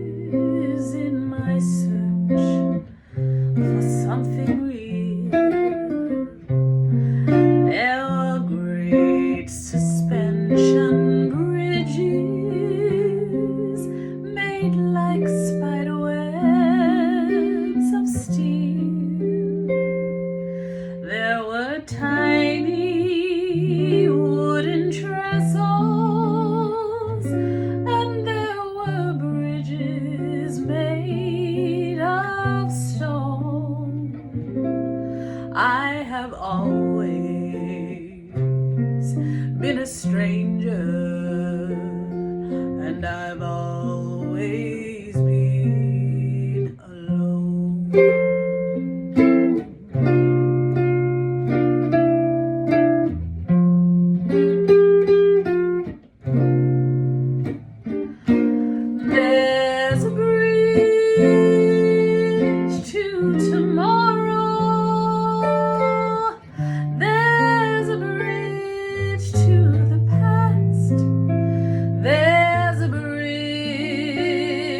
Bridges in my search for something real. There were great suspension bridges made like spider webs of steel. There were tiny wooden trestles, and there were bridges made of stone. I have always been a stranger, and I've always been alone. There's a bridge to tomorrow. There's a bridge to the past. There's a bridge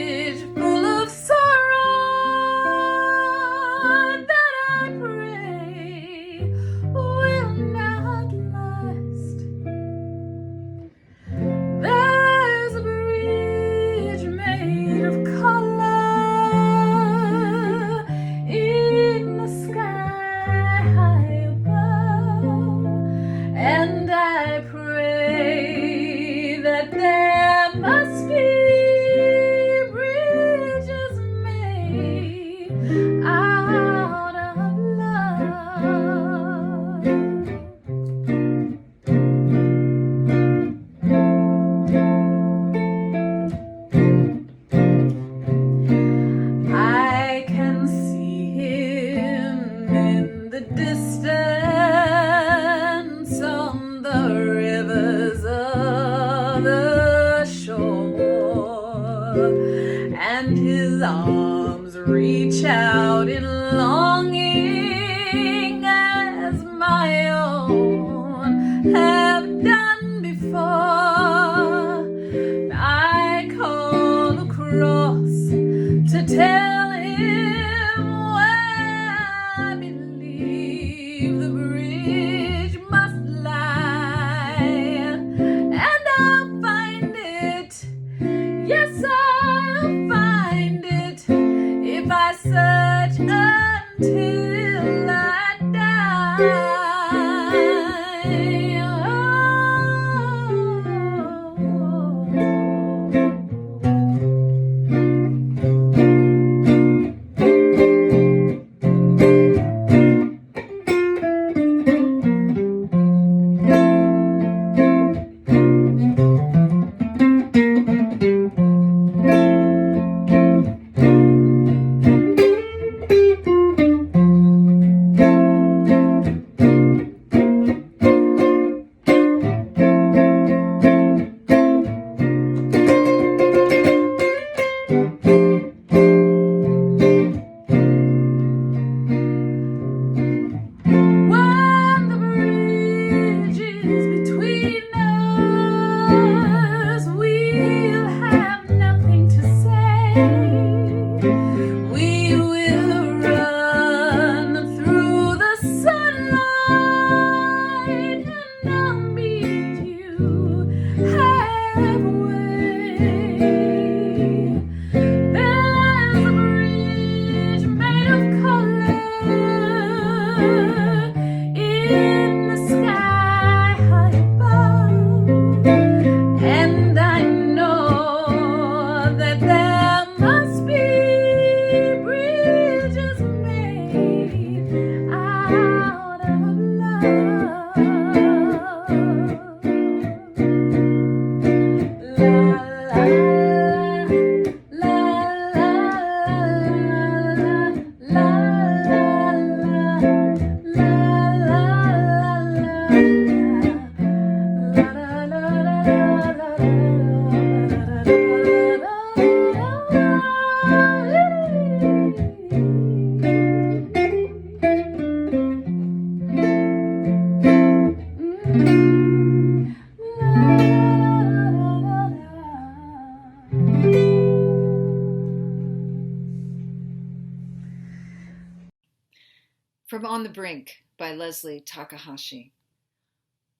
On the Brink by Leslie Takahashi.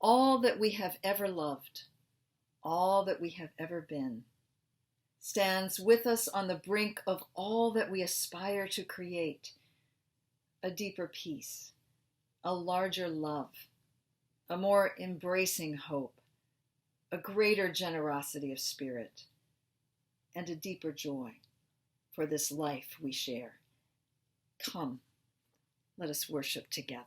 All that we have ever loved, all that we have ever been, stands with us on the brink of all that we aspire to create: a deeper peace, a larger love, a more embracing hope, a greater generosity of spirit, and a deeper joy for this life we share. Come, let us worship together.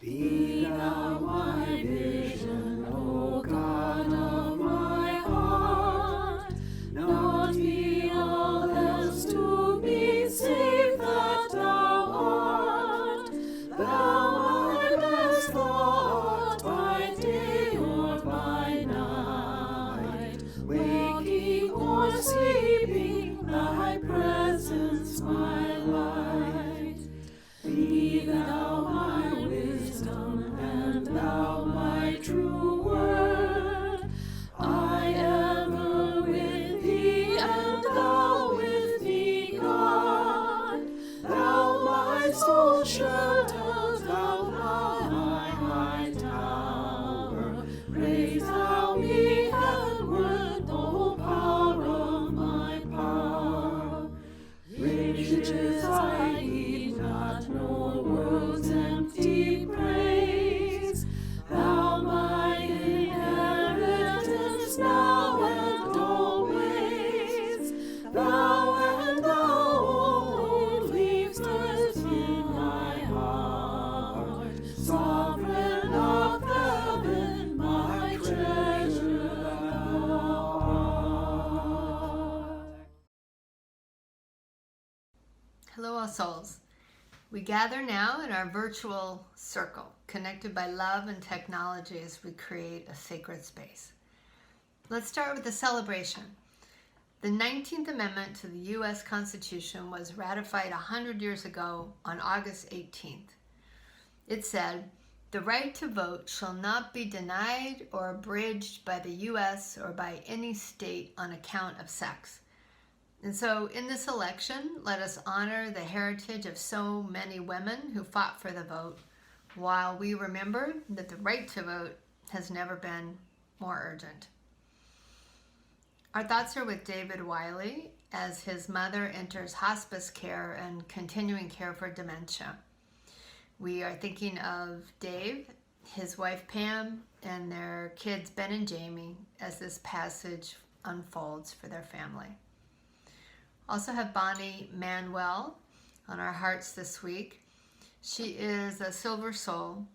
Be thou my vision, O God of my heart, not be all else to me save that thou art. Thou my best thought by day or by night, waking or sleeping, thy presence my light. Be thou my wisdom, and thou my true word. I ever with thee, and thou with thee, God. Thou my soul shelter, thou my high tower. Raise thou me heavenward, O power of my power. Riches I need not, nor world's empty praise. Thou my inheritance, now and always. Thou and thou only first in my heart. Sovereign of heaven, my treasure thou art. Hello, all souls. We gather now in our virtual circle, connected by love and technology as we create a sacred space. Let's start with the celebration. The 19th Amendment to the U.S. Constitution was ratified 100 years ago on August 18th. It said, "The right to vote shall not be denied or abridged by the U.S. or by any state on account of sex." And so in this election, let us honor the heritage of so many women who fought for the vote, while we remember that the right to vote has never been more urgent. Our thoughts are with David Wiley as his mother enters hospice care and continuing care for dementia. We are thinking of Dave, his wife Pam, and their kids Ben and Jamie as this passage unfolds for their family. Also have Bonnie Manuel on our hearts this week. She is a silver soul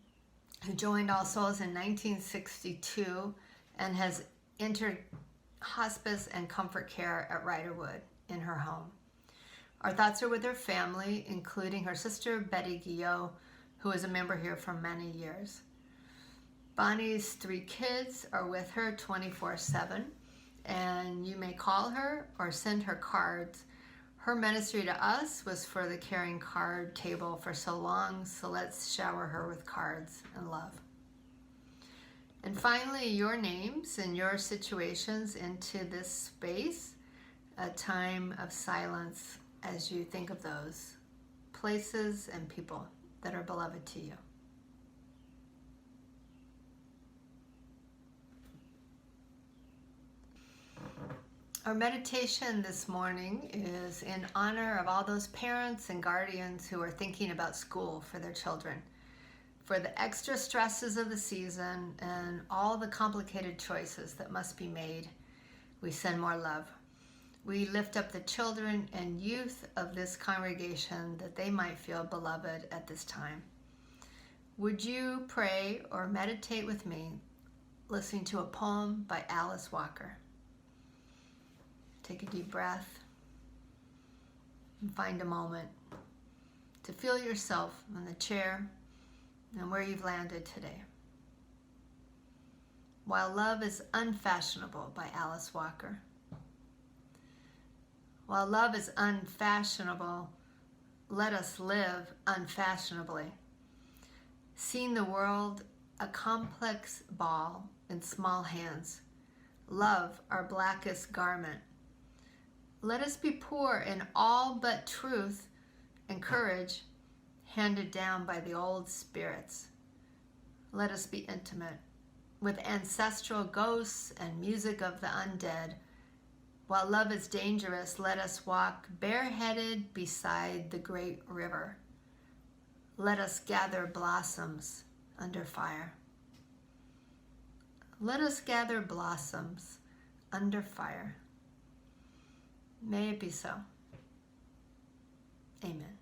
who joined All Souls in 1962 and has entered hospice and comfort care at Riderwood in her home. Our thoughts are with her family, including her sister Betty Guillot, who is a member here for many years. Bonnie's 3 kids are with her 24/7. And you may call her or send her cards. Her ministry to us was for the caring card table for so long, so let's shower her with cards and love. And finally, your names and your situations into this space, a time of silence as you think of those places and people that are beloved to you. Our meditation this morning is in honor of all those parents and guardians who are thinking about school for their children, for the extra stresses of the season and all the complicated choices that must be made. We send more love. We lift up the children and youth of this congregation that they might feel beloved at this time. Would you pray or meditate with me, listening to a poem by Alice Walker? Take a deep breath and find a moment to feel yourself in the chair and where you've landed today. While Love is Unfashionable by Alice Walker. While love is unfashionable, let us live unfashionably. Seeing the world a complex ball and small hands. Love, our blackest garment. Let us be poor in all but truth and courage handed down by the old spirits. Let us be intimate with ancestral ghosts and music of the undead. While love is dangerous, let us walk bareheaded beside the great river. Let us gather blossoms under fire. Let us gather blossoms under fire. May it be so. Amen.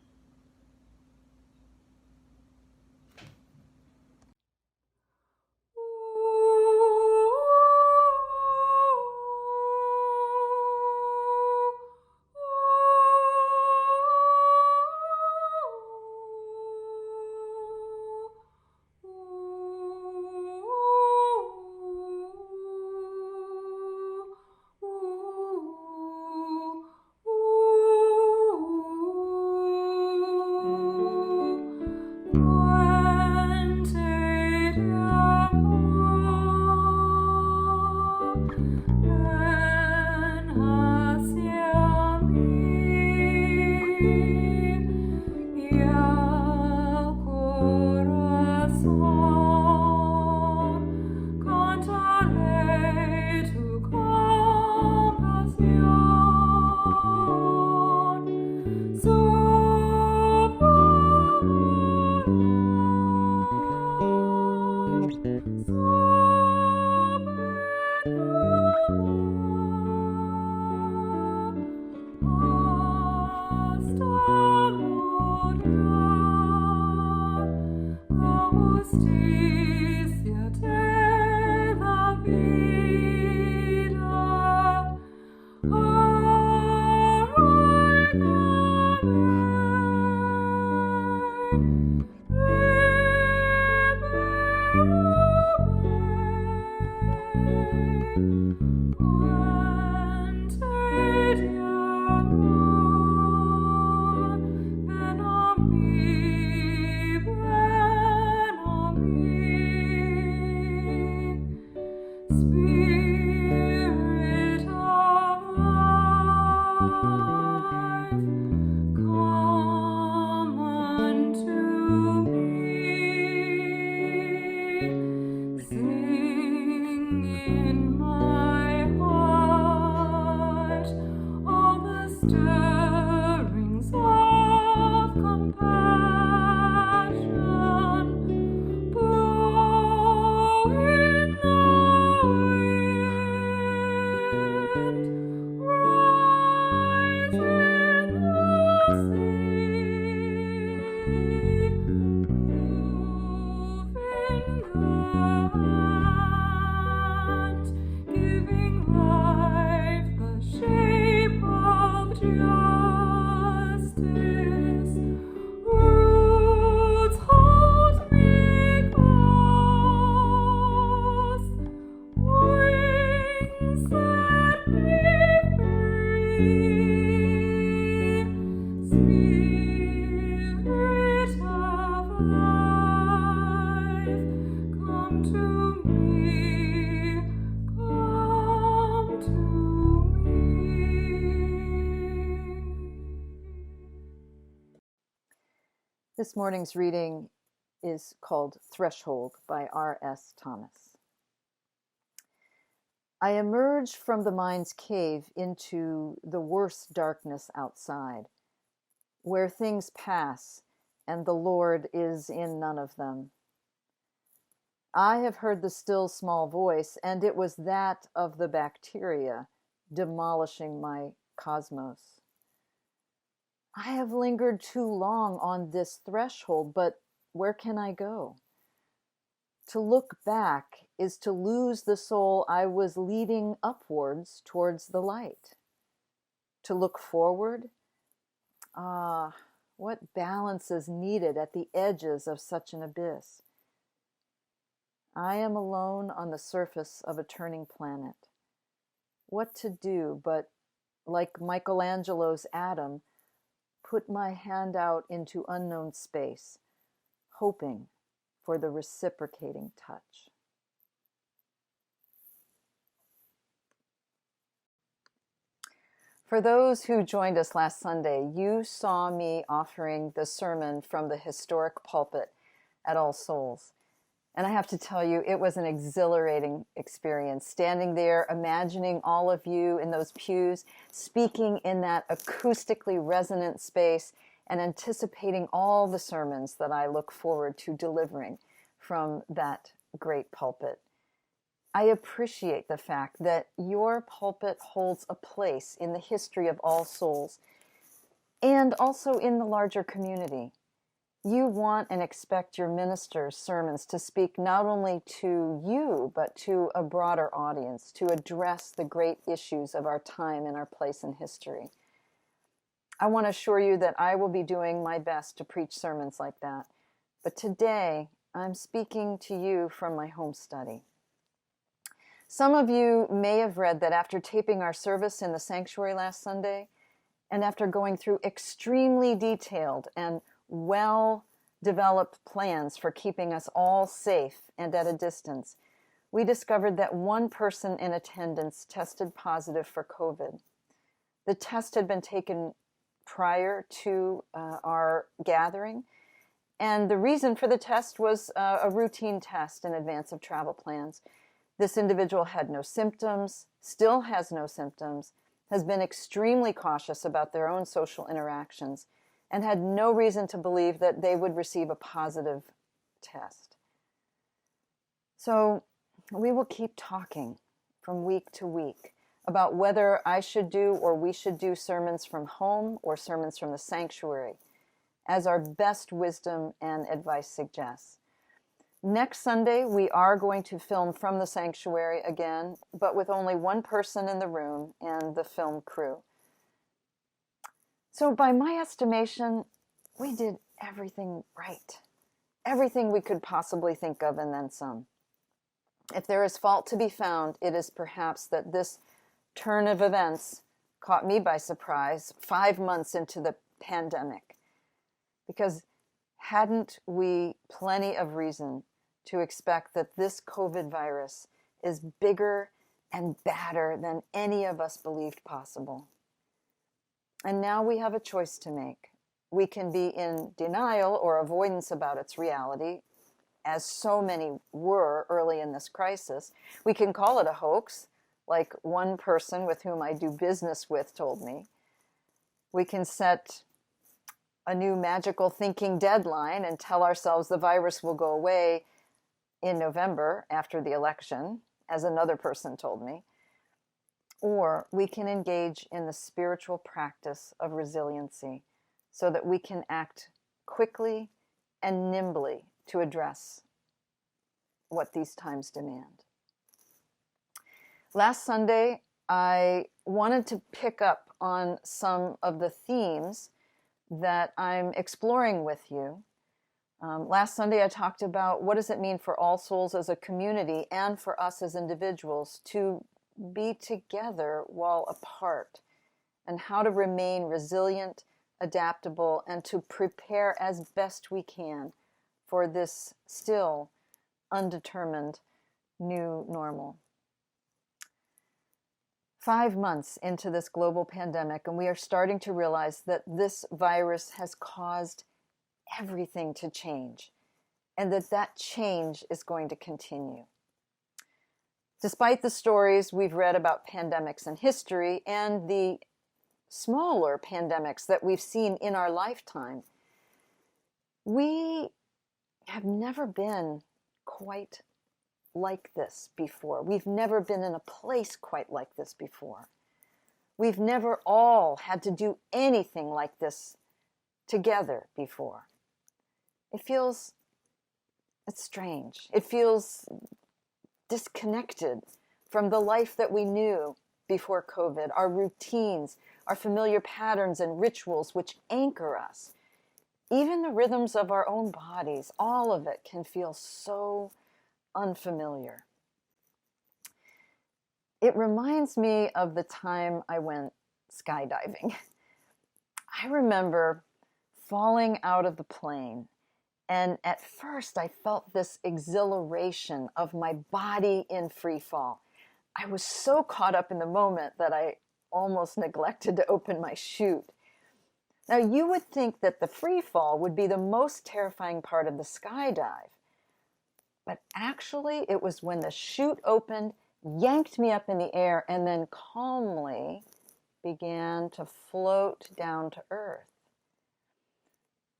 This morning's reading is called Threshold by R.S. Thomas. I emerge from the mind's cave into the worse darkness outside, where things pass and the Lord is in none of them. I have heard the still small voice, and it was that of the bacteria demolishing my cosmos. I have lingered too long on this threshold, but where can I go? To look back is to lose the soul I was leading upwards towards the light. To look forward? What balance is needed at the edges of such an abyss? I am alone on the surface of a turning planet. What to do but, like Michelangelo's Adam, put my hand out into unknown space, hoping for the reciprocating touch. For those who joined us last Sunday, you saw me offering the sermon from the historic pulpit at All Souls. And I have to tell you, it was an exhilarating experience, standing there, imagining all of you in those pews, speaking in that acoustically resonant space, and anticipating all the sermons that I look forward to delivering from that great pulpit. I appreciate the fact that your pulpit holds a place in the history of All Souls and also in the larger community. You want and expect your ministers' sermons to speak not only to you, but to a broader audience, to address the great issues of our time and our place in history. I want to assure you that I will be doing my best to preach sermons like that. But today, I'm speaking to you from my home study. Some of you may have read that after taping our service in the sanctuary last Sunday, and after going through extremely detailed and well-developed plans for keeping us all safe and at a distance, we discovered that one person in attendance tested positive for COVID. The test had been taken prior to our gathering, and the reason for the test was a routine test in advance of travel plans. This individual had no symptoms, still has no symptoms, has been extremely cautious about their own social interactions, and had no reason to believe that they would receive a positive test. So we will keep talking from week to week about whether I should do or we should do sermons from home or sermons from the sanctuary, as our best wisdom and advice suggests. Next Sunday, we are going to film from the sanctuary again, but with only one person in the room and the film crew. So by my estimation, we did everything right. Everything we could possibly think of and then some. If there is fault to be found, it is perhaps that this turn of events caught me by surprise 5 months into the pandemic. Because hadn't we plenty of reason to expect that this COVID virus is bigger and badder than any of us believed possible? And now we have a choice to make. We can be in denial or avoidance about its reality, as so many were early in this crisis. We can call it a hoax, like one person with whom I do business with told me. We can set a new magical thinking deadline and tell ourselves the virus will go away in November after the election, as another person told me. Or we can engage in the spiritual practice of resiliency so that we can act quickly and nimbly to address what these times demand. Last Sunday, I wanted to pick up on some of the themes that I'm exploring with you. Last Sunday, I talked about what does it mean for All Souls as a community and for us as individuals to be together while apart, and how to remain resilient, adaptable, and to prepare as best we can for this still undetermined new normal. 5 months into this global pandemic, and we are starting to realize that this virus has caused everything to change, and that change is going to continue. Despite the stories we've read about pandemics in history and the smaller pandemics that we've seen in our lifetime, we have never been quite like this before. We've never been in a place quite like this before. We've never all had to do anything like this together before. It's strange. It feels disconnected from the life that we knew before COVID, our routines, our familiar patterns and rituals which anchor us. Even the rhythms of our own bodies, all of it can feel so unfamiliar. It reminds me of the time I went skydiving. I remember falling out of the plane, and at first I felt this exhilaration of my body in free fall. I was so caught up in the moment that I almost neglected to open my chute. Now, you would think that the free fall would be the most terrifying part of the skydive. But actually, it was when the chute opened, yanked me up in the air, and then calmly began to float down to earth.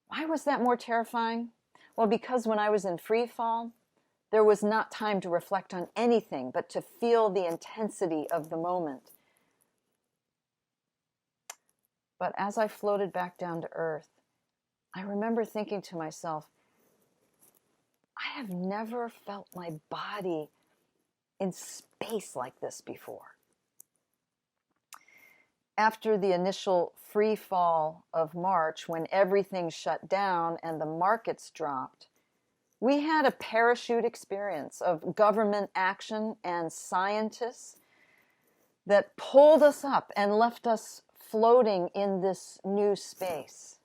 Why was that more terrifying? Well, because when I was in free fall, there was not time to reflect on anything but to feel the intensity of the moment. But as I floated back down to earth, I remember thinking to myself, I have never felt my body in space like this before. After the initial free fall of March, when everything shut down and the markets dropped, we had a parachute experience of government action and scientists that pulled us up and left us floating in this new space.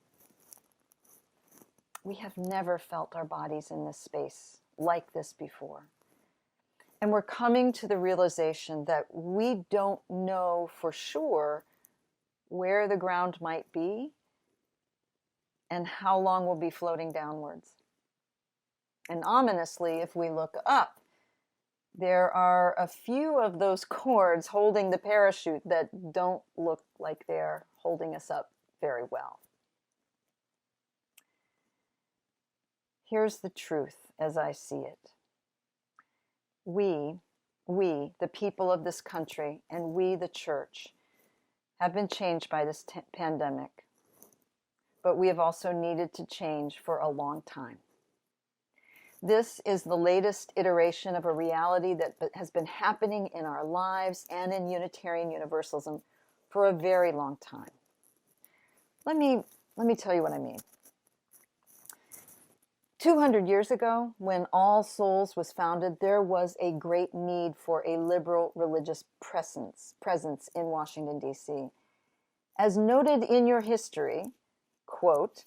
We have never felt our bodies in this space like this before. And we're coming to the realization that we don't know for sure where the ground might be and how long we'll be floating downwards. And ominously, if we look up, there are a few of those cords holding the parachute that don't look like they're holding us up very well. Here's the truth as I see it. We, the people of this country, and we, the church, have been changed by this pandemic, but we have also needed to change for a long time. This is the latest iteration of a reality that has been happening in our lives and in Unitarian Universalism for a very long time. Let me tell you what I mean. 200 years ago, when All Souls was founded, there was a great need for a liberal religious presence in Washington, D.C. As noted in your history, quote,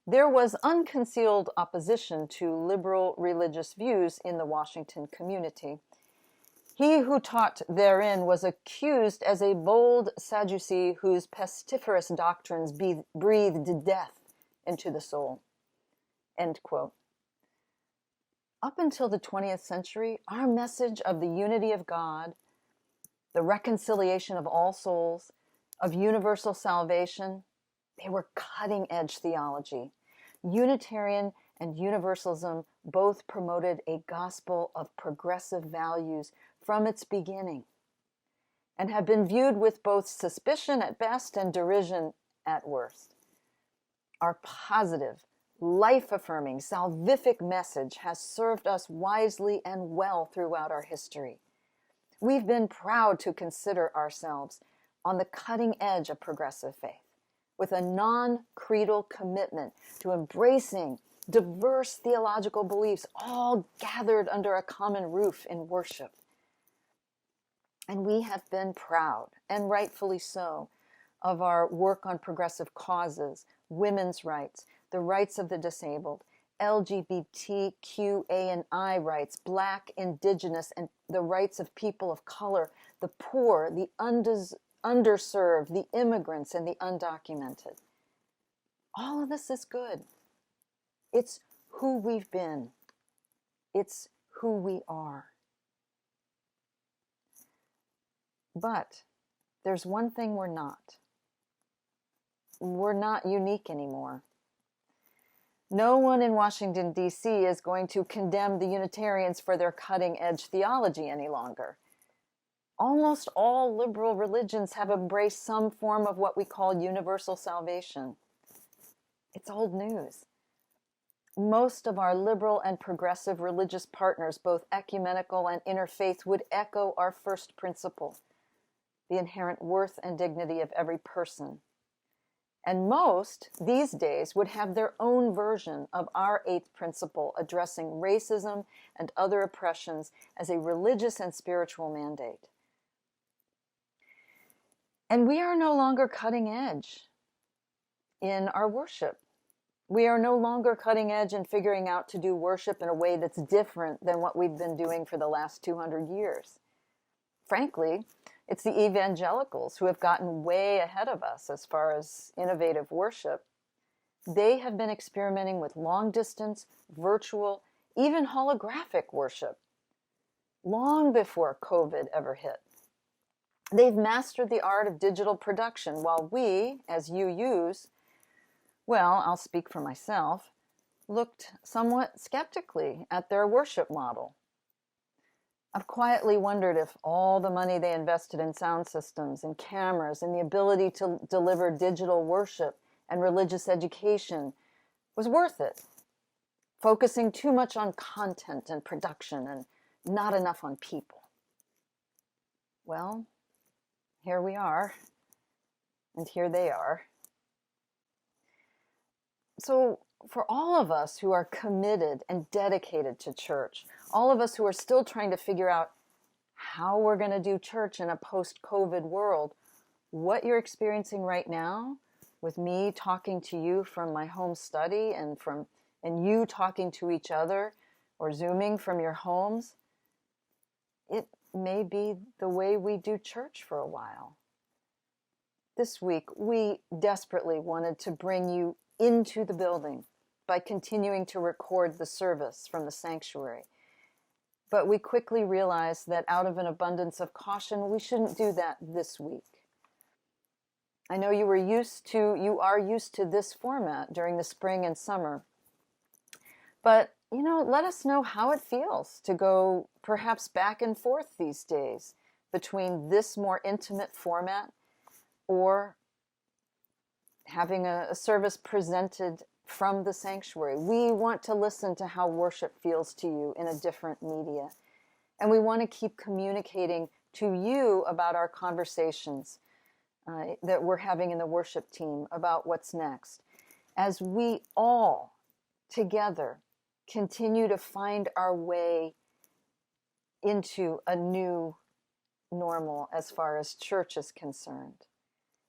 there was unconcealed opposition to liberal religious views in the Washington community. He who taught therein was accused as a bold Sadducee whose pestiferous doctrines breathed death into the soul. End quote. Up until the 20th century, our message of the unity of God, the reconciliation of all souls, of universal salvation, they were cutting-edge theology. Unitarian and Universalism both promoted a gospel of progressive values from its beginning and have been viewed with both suspicion at best and derision at worst. Our positive, life-affirming, salvific message has served us wisely and well throughout our history. We've been proud to consider ourselves on the cutting edge of progressive faith, with a non-creedal commitment to embracing diverse theological beliefs, all gathered under a common roof in worship. And we have been proud, and rightfully so, of our work on progressive causes, women's rights, the rights of the disabled, LGBTQA&I rights, Black, Indigenous, and the rights of people of color, the poor, the underserved, the immigrants, and the undocumented. All of this is good. It's who we've been. It's who we are. But there's one thing we're not. We're not unique anymore. No one in Washington, D.C. is going to condemn the Unitarians for their cutting-edge theology any longer. Almost all liberal religions have embraced some form of what we call universal salvation. It's old news. Most of our liberal and progressive religious partners, both ecumenical and interfaith, would echo our first principle, the inherent worth and dignity of every person. And most, these days, would have their own version of our eighth principle addressing racism and other oppressions as a religious and spiritual mandate. And we are no longer cutting edge in our worship. We are no longer cutting edge in figuring out to do worship in a way that's different than what we've been doing for the last 200 years. Frankly, It's the evangelicals who have gotten way ahead of us as far as innovative worship. They have been experimenting with long distance, virtual, even holographic worship long before COVID ever hit. They've mastered the art of digital production while we, as UUs, well, I'll speak for myself, looked somewhat skeptically at their worship model. I've quietly wondered if all the money they invested in sound systems and cameras and the ability to deliver digital worship and religious education was worth it, focusing too much on content and production and not enough on people. Well, here we are, and here they are. So for all of us who are committed and dedicated to church, all of us who are still trying to figure out how we're going to do church in a post-COVID world, what you're experiencing right now, with me talking to you from my home study and you talking to each other or Zooming from your homes, it may be the way we do church for a while. This week, we desperately wanted to bring you into the building by continuing to record the service from the sanctuary. But we quickly realized that out of an abundance of caution, we shouldn't do that this week. I know you are used to this format during the spring and summer. But, let us know how it feels to go perhaps back and forth these days between this more intimate format or having a service presented from the sanctuary. We want to listen to how worship feels to you in a different media. And we want to keep communicating to you about our conversations that we're having in the worship team about what's next. As we all together continue to find our way into a new normal as far as church is concerned.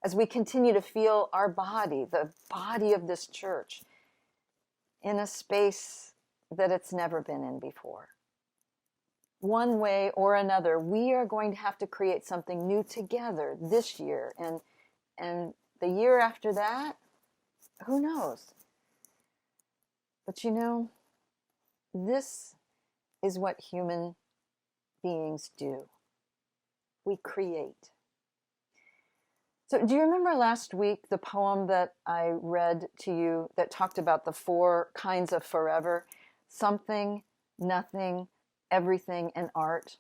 As we continue to feel our body, the body of this church, in a space that it's never been in before. One way or another, we are going to have to create something new together this year. And the year after that, who knows? But this is what human beings do. We create. So do you remember last week the poem that I read to you that talked about the 4 kinds of forever? Something, nothing, everything, and art.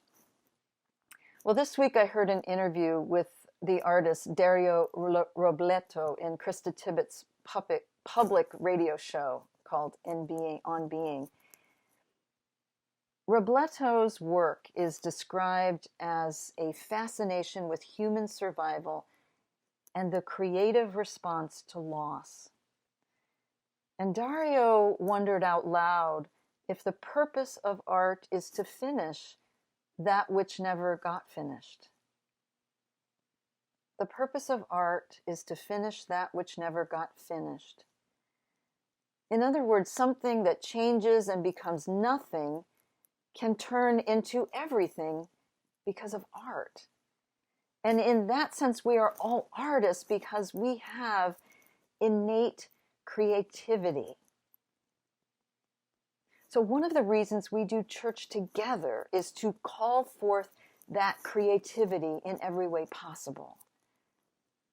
Well, this week I heard an interview with the artist Dario Robleto in Krista Tippett's public radio show called On Being. Robleto's work is described as a fascination with human survival and the creative response to loss. And Dario wondered out loud if the purpose of art is to finish that which never got finished. The purpose of art is to finish that which never got finished. In other words, something that changes and becomes nothing can turn into everything because of art. And in that sense, we are all artists because we have innate creativity. So one of the reasons we do church together is to call forth that creativity in every way possible.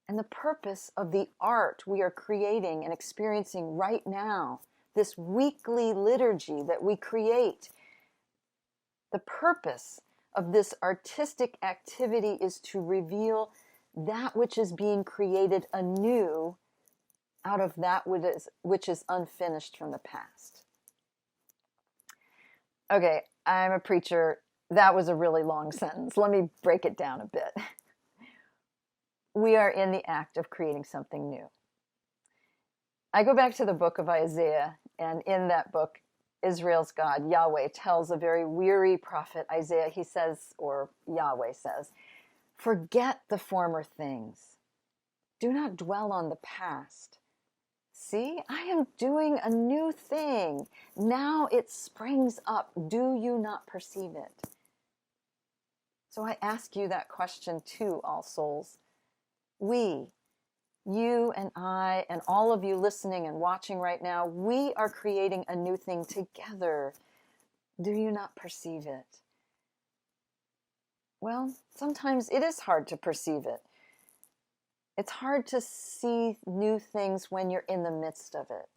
And the purpose of the art we are creating and experiencing right now, this weekly liturgy that we create, the purpose of this artistic activity is to reveal that which is being created anew out of that which is unfinished from the past. Okay, I'm a preacher. That was a really long sentence. Let me break it down a bit. We are in the act of creating something new. I go back to the book of Isaiah, and in that book, Israel's God, Yahweh, tells a very weary prophet, Isaiah, he says, or Yahweh says, "Forget the former things. Do not dwell on the past. See, I am doing a new thing. Now it springs up. Do you not perceive it?" So I ask you that question too, all souls. We, you and I and all of you listening and watching right now, we are creating a new thing together. Do you not perceive it? Well, sometimes it is hard to perceive it. It's hard to see new things when you're in the midst of it.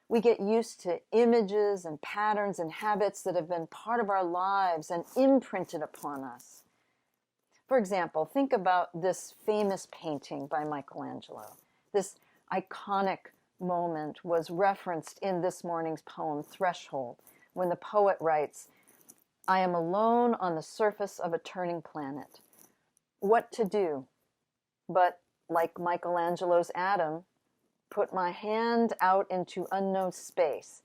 We get used to images and patterns and habits that have been part of our lives and imprinted upon us. For example, think about this famous painting by Michelangelo. This iconic moment was referenced in this morning's poem, Threshold, when the poet writes, "I am alone on the surface of a turning planet. What to do? But, like Michelangelo's Adam, put my hand out into unknown space,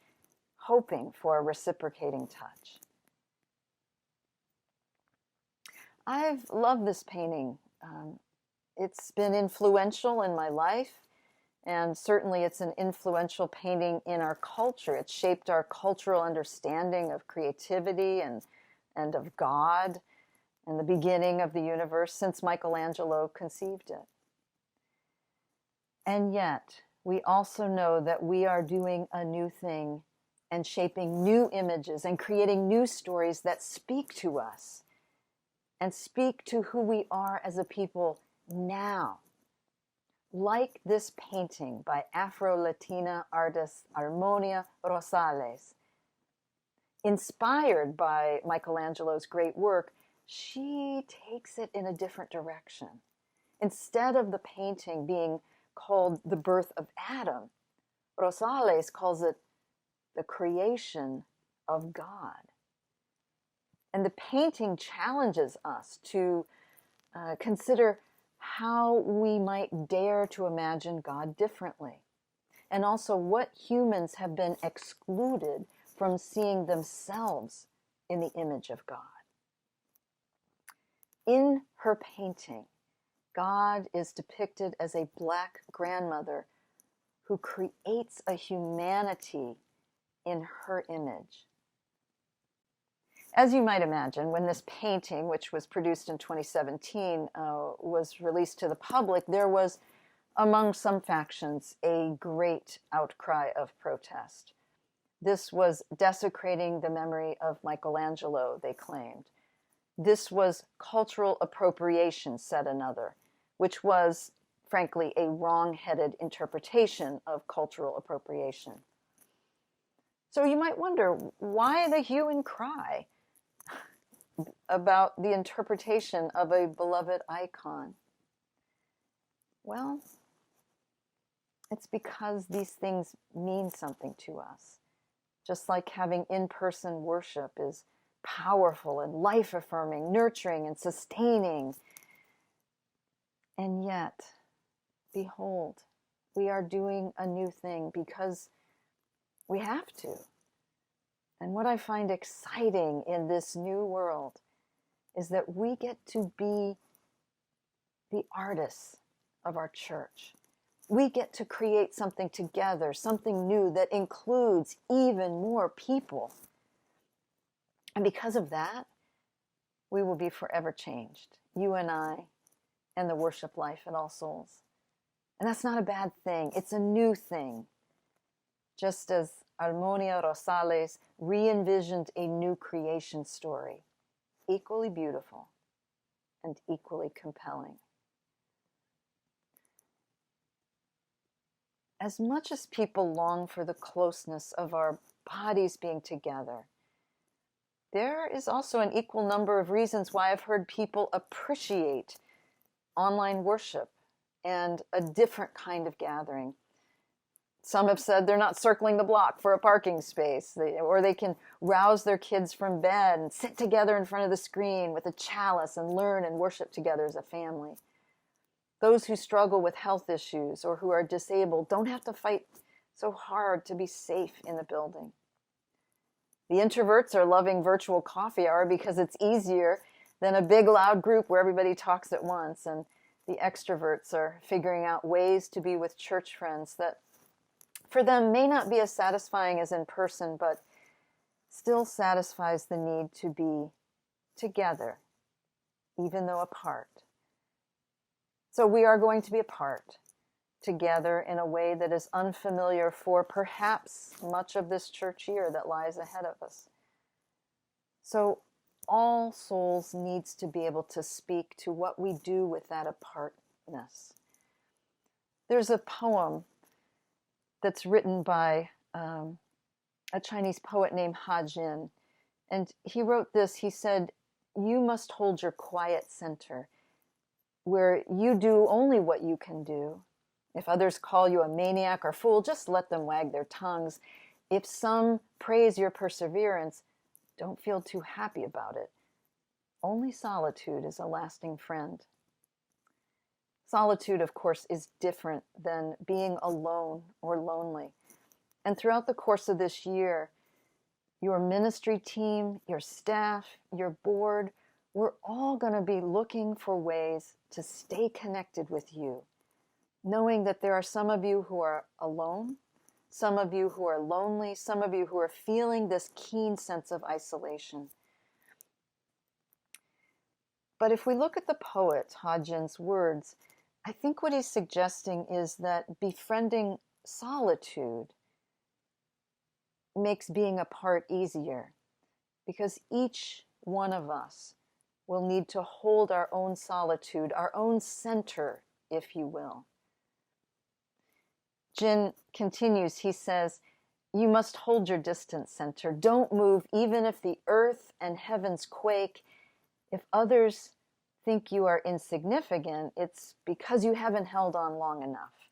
hoping for a reciprocating touch." I've loved this painting. It's been influential in my life, and certainly it's an influential painting in our culture. It's shaped our cultural understanding of creativity and of God and the beginning of the universe since Michelangelo conceived it. And yet, we also know that we are doing a new thing and shaping new images and creating new stories that speak to us and speak to who we are as a people now. Like this painting by Afro-Latina artist Armonia Rosales. Inspired by Michelangelo's great work, she takes it in a different direction. Instead of the painting being called The Birth of Adam, Rosales calls it the creation of God. And the painting challenges us to consider how we might dare to imagine God differently, and also what humans have been excluded from seeing themselves in the image of God. In her painting, God is depicted as a Black grandmother who creates a humanity in her image. As you might imagine, when this painting, which was produced in 2017, was released to the public, there was, among some factions, a great outcry of protest. This was desecrating the memory of Michelangelo, they claimed. This was cultural appropriation, said another, which was, frankly, a wrong-headed interpretation of cultural appropriation. So you might wonder, why the hue and cry about the interpretation of a beloved icon? Well, it's because these things mean something to us. Just like having in-person worship is powerful and life-affirming, nurturing and sustaining. And yet, behold, we are doing a new thing because we have to. And what I find exciting in this new world is that we get to be the artists of our church. We get to create something together, something new that includes even more people. And because of that, we will be forever changed, you and I, and the worship life at All Souls. And that's not a bad thing. It's a new thing. Just as Armonia Rosales re-envisioned a new creation story, equally beautiful and equally compelling. As much as people long for the closeness of our bodies being together, there is also an equal number of reasons why I've heard people appreciate online worship and a different kind of gathering. Some have said they're not circling the block for a parking space, or they can rouse their kids from bed and sit together in front of the screen with a chalice and learn and worship together as a family. Those who struggle with health issues or who are disabled don't have to fight so hard to be safe in the building. The introverts are loving virtual coffee hour because it's easier than a big loud group where everybody talks at once, and the extroverts are figuring out ways to be with church friends that for them may not be as satisfying as in person, but still satisfies the need to be together even though apart. So we are going to be apart, together in a way that is unfamiliar for perhaps much of this church year that lies ahead of us. So All Souls needs to be able to speak to what we do with that apartness. There's a poem that's written by a Chinese poet named Ha Jin, and he wrote this. He said, "You must hold your quiet center, where you do only what you can do. If others call you a maniac or fool, just let them wag their tongues. If some praise your perseverance, don't feel too happy about it. Only solitude is a lasting friend." Solitude, of course, is different than being alone or lonely. And throughout the course of this year, your ministry team, your staff, your board, we're all going to be looking for ways to stay connected with you, knowing that there are some of you who are alone, some of you who are lonely, some of you who are feeling this keen sense of isolation. But if we look at the poet Ha Jin's words, I think what he's suggesting is that befriending solitude makes being apart easier, because each one of us will need to hold our own solitude, our own center, if you will. Jin continues, he says, "You must hold your distant center. Don't move even if the earth and heavens quake. If others think you are insignificant, it's because you haven't held on long enough.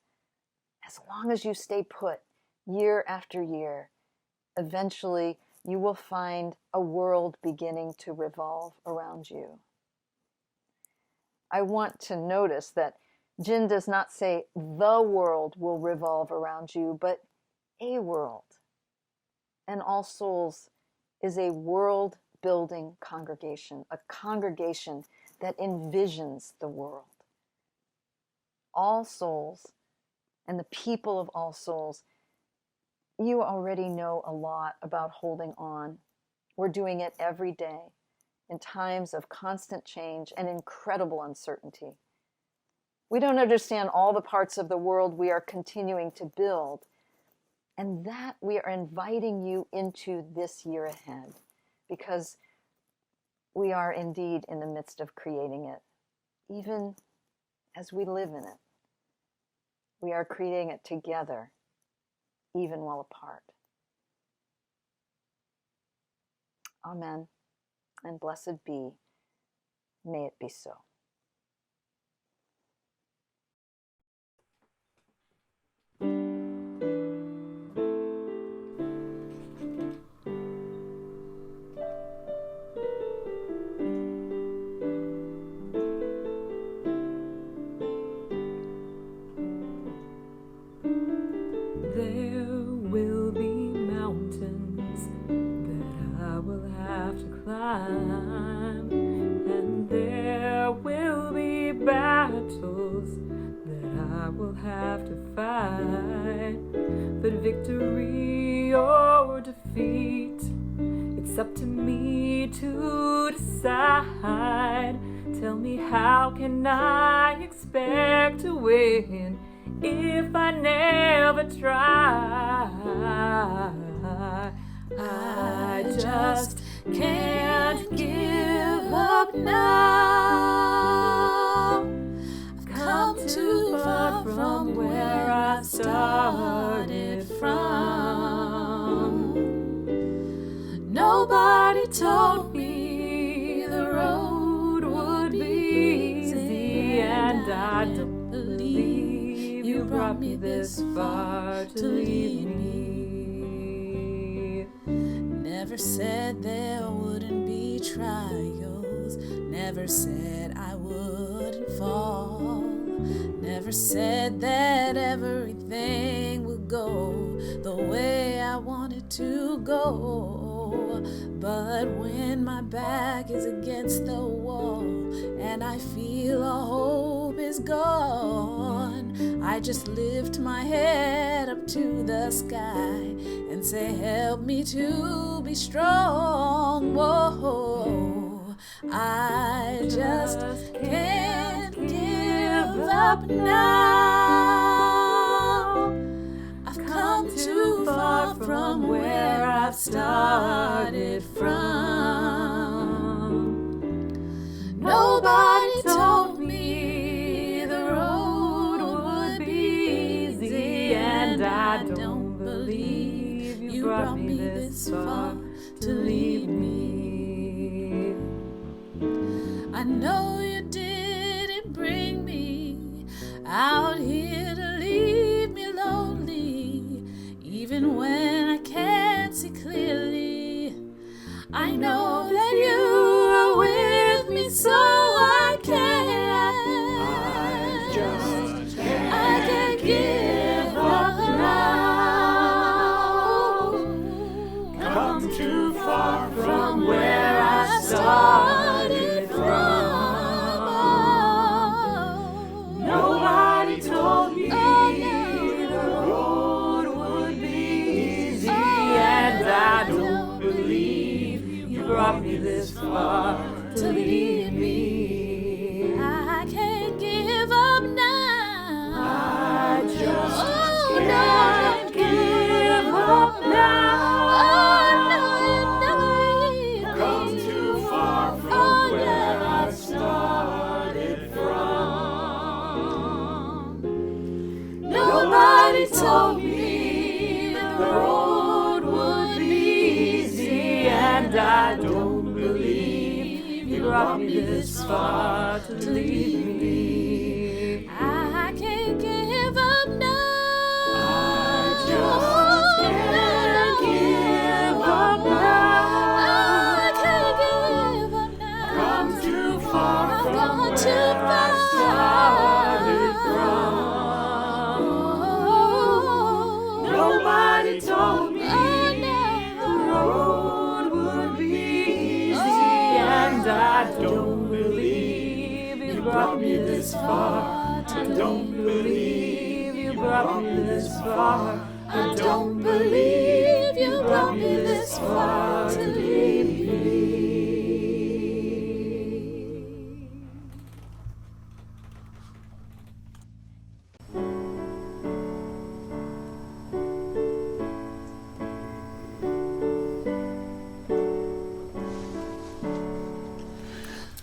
As long as you stay put, year after year, eventually you will find a world beginning to revolve around you." I want to notice that Jin does not say the world will revolve around you, but a world. And All Souls is a world-building congregation, a congregation that envisions the world. All Souls and the people of All Souls, you already know a lot about holding on. We're doing it every day in times of constant change and incredible uncertainty. We don't understand all the parts of the world we are continuing to build, and that we are inviting you into this year ahead, because we are indeed in the midst of creating it, even as we live in it. We are creating it together, even while apart. Amen, and blessed be. May it be so. There will be mountains that I will have to climb, and there will be battles that I will have to fight. But victory or defeat, it's up to me to decide. Tell me, how can I expect to win if I never try? I just can't give up now. I've come too far from where I started from. Nobody told me the road would be easy, and I don't believe you brought me this far to leave me. Never said there wouldn't be trials, never said I wouldn't fall, never said that everything would go the way I wanted to go. But when my back is against the wall and I feel all hope is gone, I just lift my head up to the sky and say, help me to be strong. Whoa, I just can't give up now. I've come too far from where I've started from. Nobody told me the road would be easy, and I don't believe you brought me this far to leave me. I know you didn't bring me out here to leave me lonely, even when I can't see clearly. I know that you are with me, so I can't give up now. Come too far from where I started from. Nobody told me the road would be easy, and I don't believe you brought me this far to leave me. I can't give up now. I just can't give up now. Oh, no, you never leave me. Come too far from where I started from. Nobody told me the road would be easy, and I don't believe you brought me this far to leave me. I can't give up now. I just can't give up now. I can't give up now. Come too far from where I started from. Nobody told me the road would be easy, and I don't believe you brought me this far. I don't believe you brought me this far. I don't believe you brought me this far to leave me.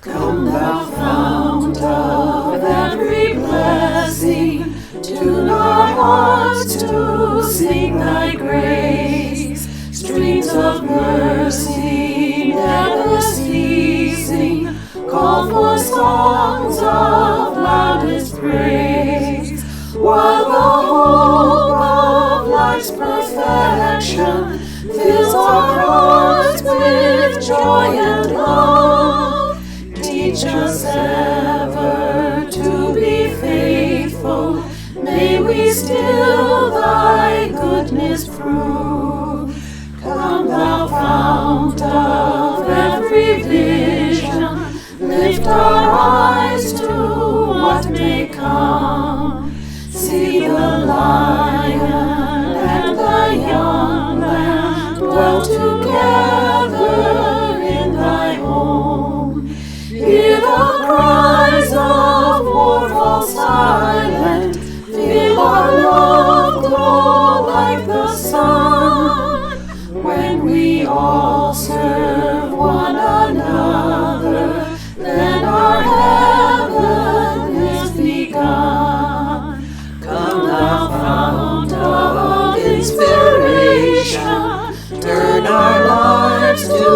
Come thou fount of every blessing, tune our hearts to sing thy grace. Streams of mercy never ceasing, call for songs of loudest praise. While the hope of life's perfection fills our hearts with joy and love, teach us ever to be faithful. May we still thy goodness prove. Come thou fount of every vision, lift our eyes to what may come. See the lion and the young lamb dwell together in thy home. Hear the cries of war fall silent, feel our love glow like the sun. When we all serve one another, then our heaven is begun. Come thou fount of inspiration, turn our lives to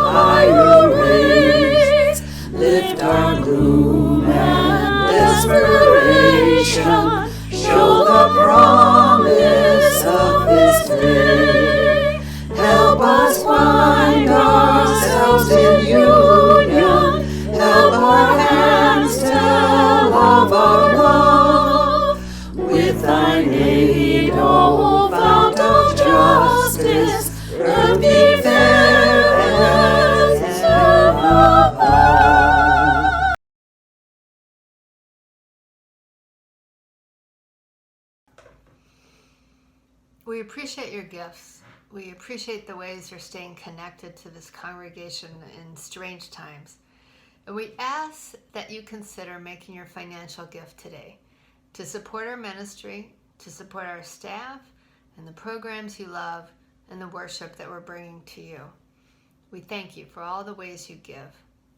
higher ways. Lift our gloom and desperation, show the promise of this day. Help us find ourselves in union, help our hands tell of our love. With thine aid, O fount of justice, earth be fair and serve above. We appreciate your gifts. We appreciate the ways you're staying connected to this congregation in strange times. And we ask that you consider making your financial gift today to support our ministry, to support our staff, and the programs you love, and the worship that we're bringing to you. We thank you for all the ways you give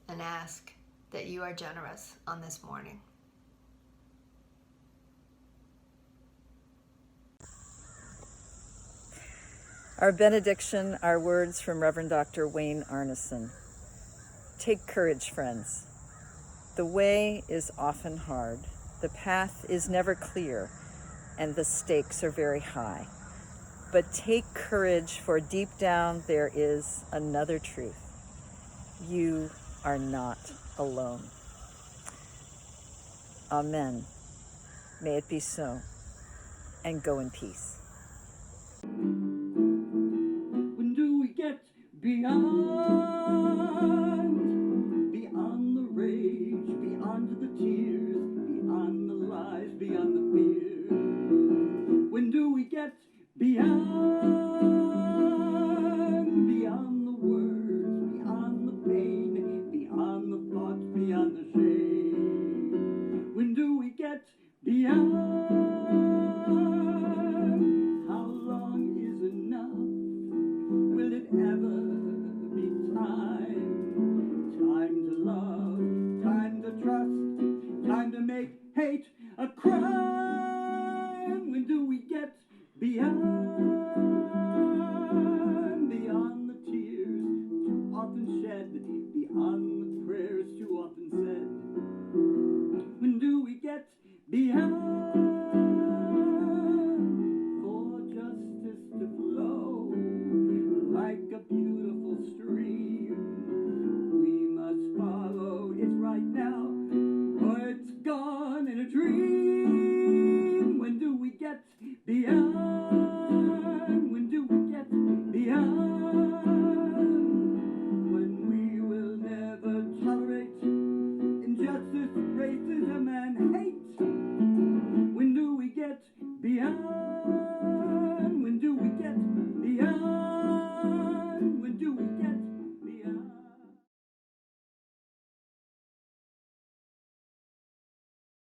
and ask that you are generous on this morning. Our benediction are words from Reverend Dr. Wayne Arneson. Take courage, friends. The way is often hard, the path is never clear, and the stakes are very high. But take courage, for deep down there is another truth. You are not alone. Amen. May it be so, and go in peace. When do we get beyond